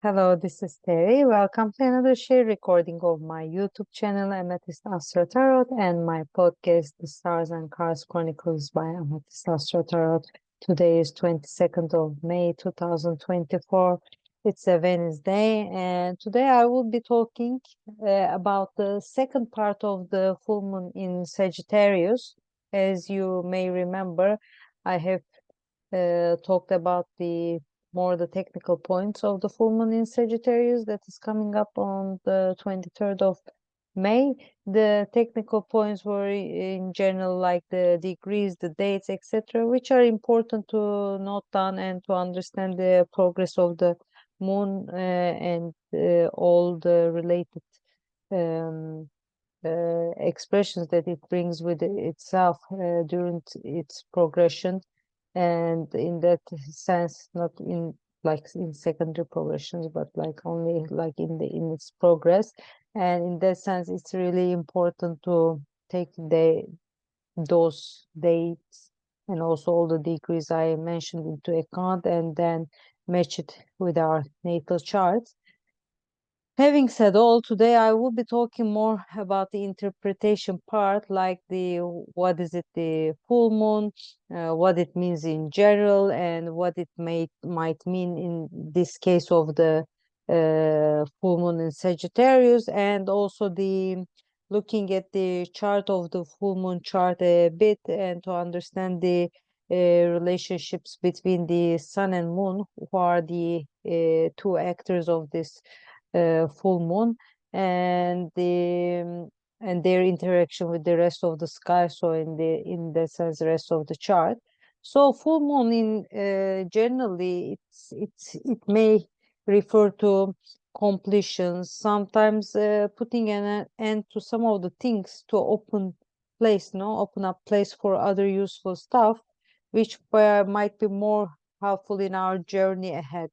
Hello, this is Teri. Welcome to another share recording of my YouTube channel, Amethyst Astro Tarot, and my podcast, The Stars and Cars Chronicles by Amethyst Astro Tarot. Today is 22nd of May, 2024. It's a Wednesday, and today I will be talking about the second part of the full moon in Sagittarius. As you may remember, I have talked about the technical points of the full moon in Sagittarius that is coming up on the 23rd of May. The technical points were in general like the degrees, the dates, etc., which are important to note down and to understand the progress of the moon and all the related um, expressions that it brings with itself during its progression, and in that sense, not in like in secondary progressions, but like only like in its progress. And in that sense, it's really important to take those dates and also all the degrees I mentioned into account, and then match it with our natal charts. Having said all, today I will be talking more about the interpretation part, like what is it, the full moon, what it means in general, and what it might mean in this case of the full moon in Sagittarius, and also the looking at the chart of the full moon chart a bit, and to understand the relationships between the sun and moon, who are the two actors of this full moon, and and their interaction with the rest of the sky, so in the sense rest of the chart. So full moon in generally it may refer to completions, sometimes putting an end to some of the things, to open up place for other useful stuff, which might be more helpful in our journey ahead.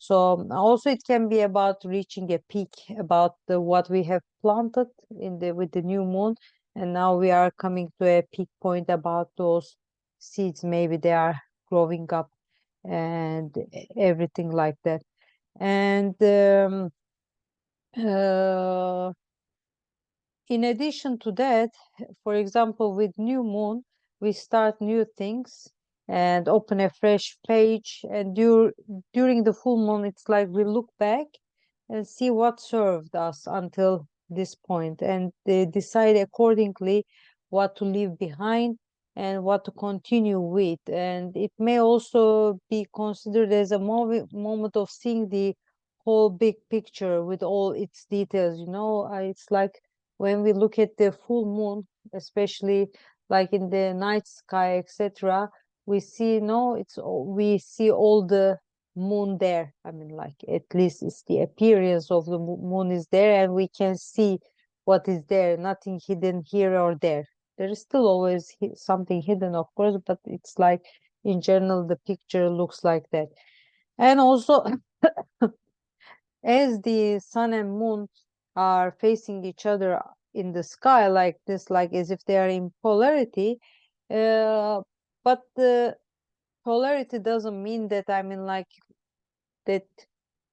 So also it can be about reaching a peak, about what we have planted in the with the new moon, and now we are coming to a peak point about those seeds. Maybe they are growing up and everything like that. And uh, in addition to that, for example, with new moon, we start new things and open a fresh page. And during the full moon, it's like we look back and see what served us until this point, and they decide accordingly what to leave behind and what to continue with. And it may also be considered as a moment of seeing the whole big picture with all its details. It's like when we look at the full moon, especially like in the night sky, etc., we see no, we see all the moon there. I mean, like at least it's the appearance of the moon is there, and we can see what is there. Nothing hidden here or there. There is still always something hidden, of course, but it's like in general the picture looks like that. And also, as the sun and moon are facing each other in the sky like this, like as if they are in polarity, uh, but the polarity doesn't mean that, I mean, like that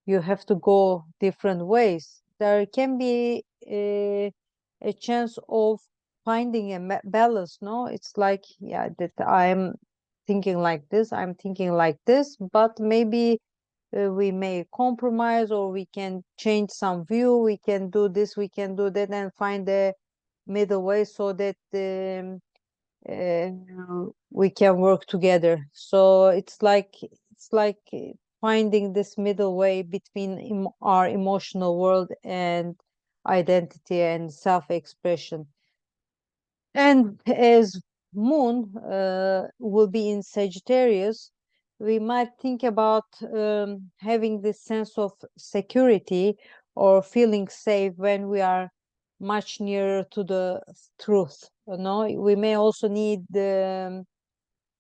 you have to go different ways. There can be a chance of finding a balance. No, it's like, yeah, that I'm thinking like this, I'm thinking like this, but maybe we may compromise, or we can change some view, we can do this, we can do that, and find a middle way so that uh, we can work together. So it's like finding this middle way between our emotional world and identity and self-expression. And as moon will be in Sagittarius, we might think about having this sense of security or feeling safe when we are much nearer to the truth. We may also need feel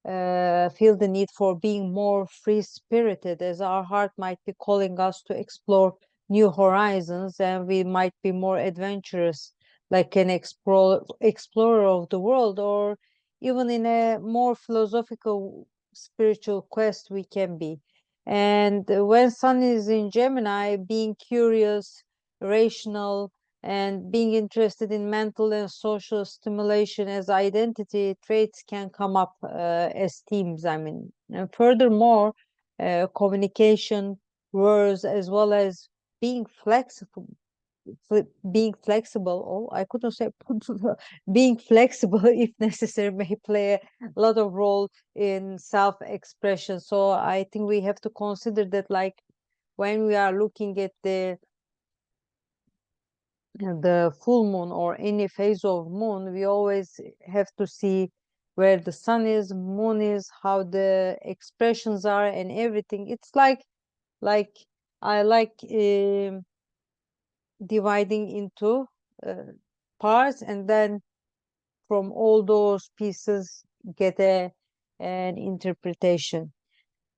the need for being more free spirited, as our heart might be calling us to explore new horizons, and we might be more adventurous, like an explorer of the world, or even in a more philosophical spiritual quest we can be. And when Sun is in Gemini, being curious, rational, and being interested in mental and social stimulation as identity traits can come up as themes. I mean, and furthermore, communication, words, as well as being flexible, being flexible. Oh, I couldn't say being flexible if necessary may play a lot of role in self-expression. So I think we have to consider that, like when we are looking at the full moon or any phase of moon, we always have to see where the sun is, moon is, how the expressions are, and everything. It's like I like dividing into uh, parts, and then from all those pieces get an interpretation.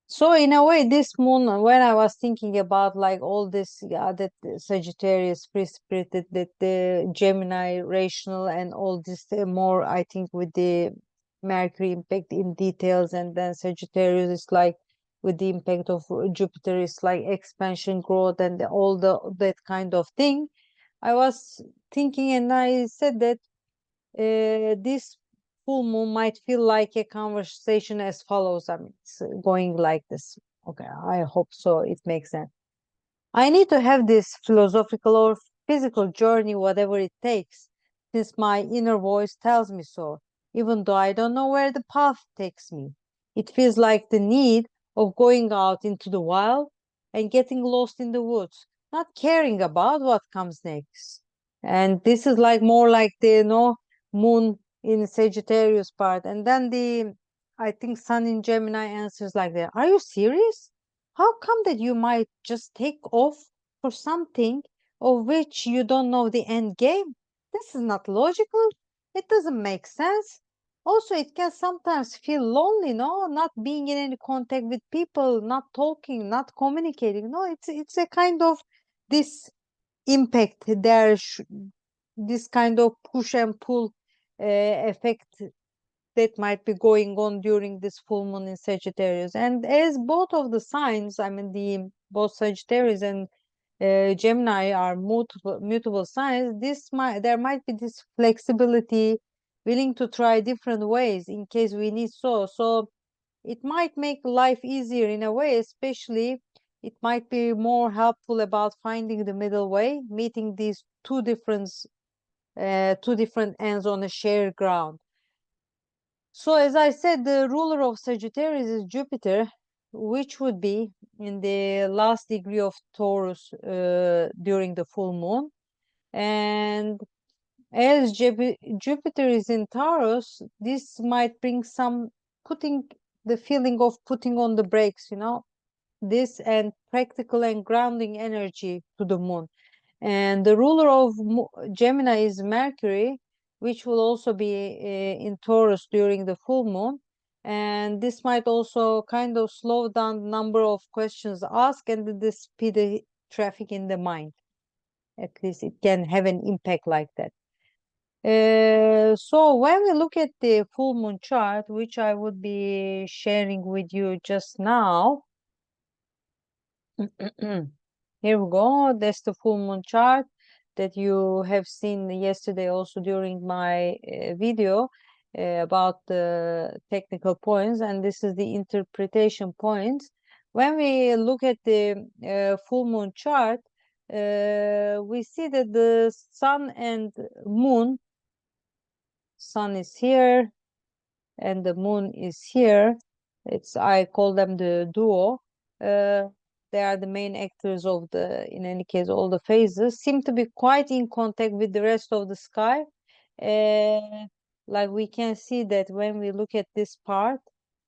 So in a way, this moon, when I was thinking about like all this, yeah, that Sagittarius free spirited, that the Gemini rational, and all this more, I think with the Mercury impact in details, and then Sagittarius is like with the impact of Jupiter is like expansion, growth, and all that kind of thing. I was thinking, and I said that this full moon might feel like a conversation as follows. I mean, it's going like this. Okay, I hope so. It makes sense. I need to have this philosophical or physical journey, whatever it takes, since my inner voice tells me so, even though I don't know where the path takes me. It feels like the need of going out into the wild and getting lost in the woods, not caring about what comes next. And this is like more like the moon in Sagittarius part. And then I think sun in Gemini answers like that. Are you serious? How come that you might just take off for something of which you don't know the end game? This is not logical. It doesn't make sense. Also, it can sometimes feel lonely, no? Not being in any contact with people, not talking, not communicating. No, it's a kind of this impact there, this kind of push and pull effect that might be going on during this full moon in Sagittarius. And as both of the signs, I mean, the both Sagittarius and Gemini are mutable signs, there might be this flexibility, willing to try different ways in case we need so. So it might make life easier in a way, especially it might be more helpful about finding the middle way, meeting these two different ends on a shared ground. So, as I said, the ruler of Sagittarius is Jupiter, which would be in the last degree of Taurus during the full moon. And as Jupiter is in Taurus, this might bring some putting the feeling of putting on the brakes, this and practical and grounding energy to the moon. And the ruler of Gemini is Mercury, which will also be in Taurus during the full moon. And this might also kind of slow down the number of questions asked and the speed of traffic in the mind. At least it can have an impact like that. So when we look at the full moon chart, which I would be sharing with you just now, here we go. That's the full moon chart that you have seen yesterday also during my video about the technical points, and this is the interpretation points. When we look at the full moon chart, we see that the sun and moon, sun is here and the moon is here. I call them the duo. They are the main actors of in any case, all the phases seem to be quite in contact with the rest of the sky. Like we can see that when we look at this part,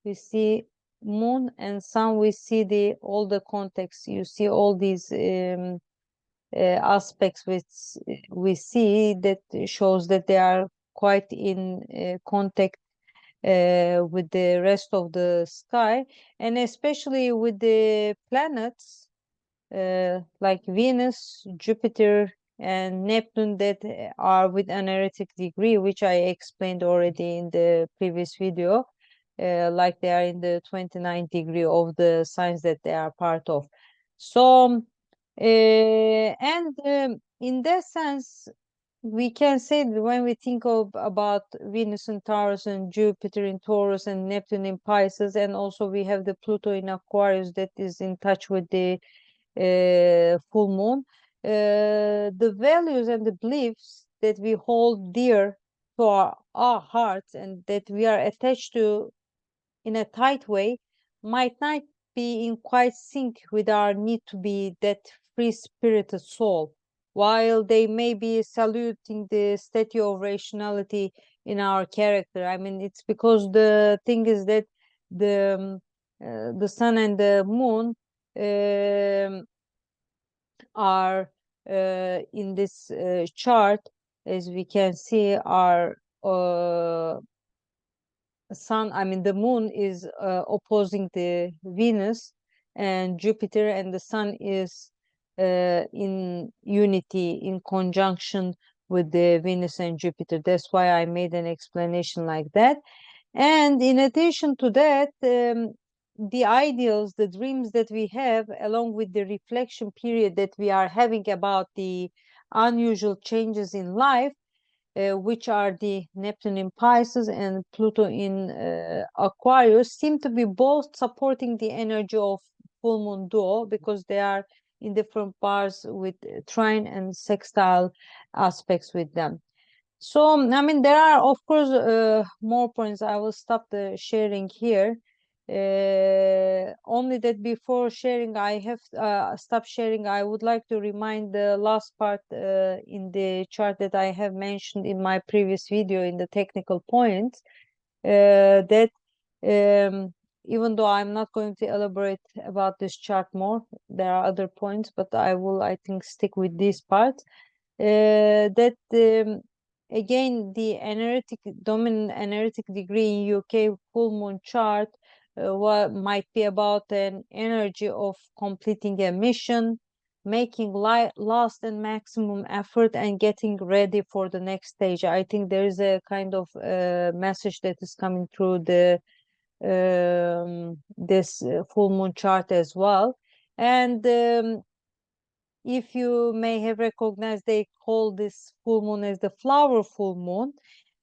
we see moon and sun, we see all the context. You see all these aspects which we see that shows that they are quite in contact with the rest of the sky, and especially with the planets like Venus, Jupiter, and Neptune that are with an erratic degree, which I explained already in the previous video. like they are in the 29th degree of the signs that they are part of. So, and in that sense, we can say that when we think of about Venus in Taurus and Jupiter in Taurus and Neptune in Pisces, and also we have the Pluto in Aquarius that is in touch with the full moon, the values and the beliefs that we hold dear to our hearts and that we are attached to in a tight way might not be in quite sync with our need to be that free spirited soul, while they may be saluting the statue of rationality in our character. I mean, it's because the thing is that the sun and the moon um, are in this chart, as we can see, are sun, I mean, the moon is opposing the Venus and Jupiter, and the sun is in unity, in conjunction with the Venus and Jupiter. That's why I made an explanation like that. And in addition to that, the ideals, the dreams that we have, along with the reflection period that we are having about the unusual changes in life, which are the Neptune in Pisces and Pluto in Aquarius, seem to be both supporting the energy of full moon duo, because they are in different bars with trine and sextile aspects with them. So, I mean, there are, of course, more points. I will stop the sharing here. Only that before sharing, I have stopped sharing. I would like to remind the last part in the chart that I have mentioned in my previous video in the technical points, that even though I'm not going to elaborate about this chart more, there are other points, but I will, I think, stick with these parts. That again, the energetic dominant energetic degree in UK full moon chart, what might be about an energy of completing a mission, making last and maximum effort, and getting ready for the next stage. I think there is a kind of message that is coming through the this full moon chart as well. And if you may have recognized, they call this full moon as the flower full moon.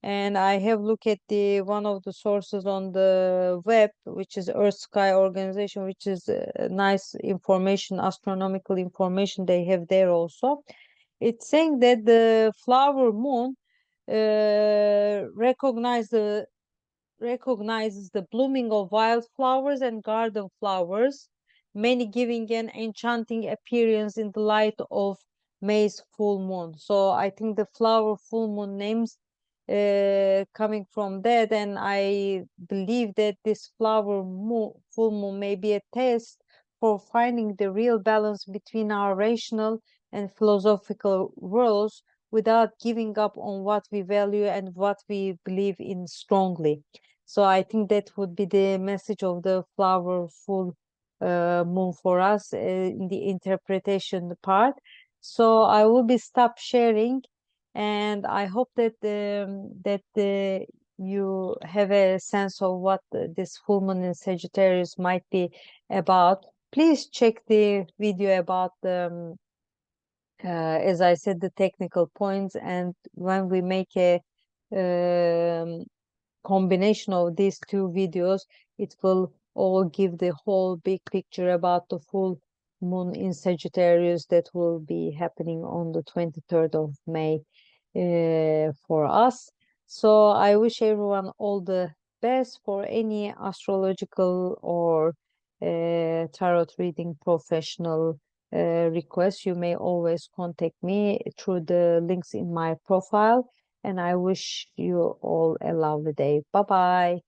And I have looked at the one of the sources on the web, which is Earth Sky Organization, which is nice information, astronomical information they have there also. It's saying that the flower moon recognizes the blooming of wildflowers and garden flowers, many giving an enchanting appearance in the light of May's full moon. So I think the flower full moon names coming from that, and I believe that this full moon may be a test for finding the real balance between our rational and philosophical worlds without giving up on what we value and what we believe in strongly. So I think that would be the message of the flower full moon for us in the interpretation part. So I will be stop sharing, and I hope that you have a sense of what this full moon in Sagittarius might be about. Please check the video about the as I said, the technical points, and when we make a combination of these two videos, it will all give the whole big picture about the full moon in Sagittarius that will be happening on the 23rd of May for us. So I wish everyone all the best. For any astrological or tarot reading professional requests, you may always contact me through the links in my profile. And I wish you all a lovely day. Bye bye.